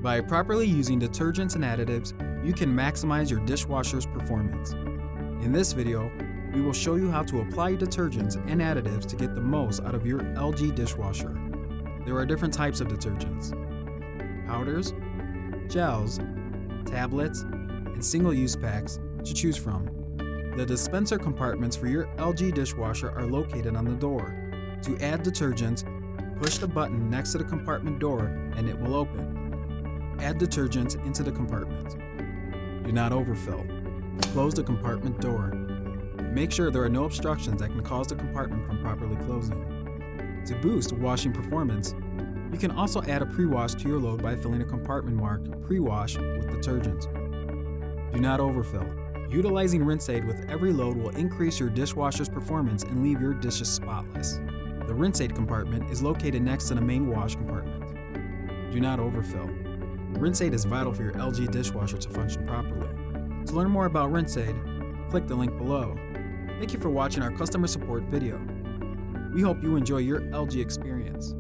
By properly using detergents and additives, you can maximize your dishwasher's performance. In this video, we will show you how to apply detergents and additives to get the most out of your LG dishwasher. There are different types of detergents: powders, gels, tablets, and single-use packs to choose from. The dispenser compartments for your LG dishwasher are located on the door. To add detergents, push the button next to the compartment door and it will open. Add detergents into the compartment. Do not overfill. Close the compartment door. Make sure there are no obstructions that can cause the compartment from properly closing. To boost washing performance, you can also add a pre-wash to your load by filling a compartment marked pre-wash with detergent. Do not overfill. Utilizing rinse aid with every load will increase your dishwasher's performance and leave your dishes spotless. The rinse aid compartment is located next to the main wash compartment. Do not overfill. Rinse aid is vital for your LG dishwasher to function properly. To learn more about rinse aid, click the link below. Thank you for watching our customer support video. We hope you enjoy your LG experience.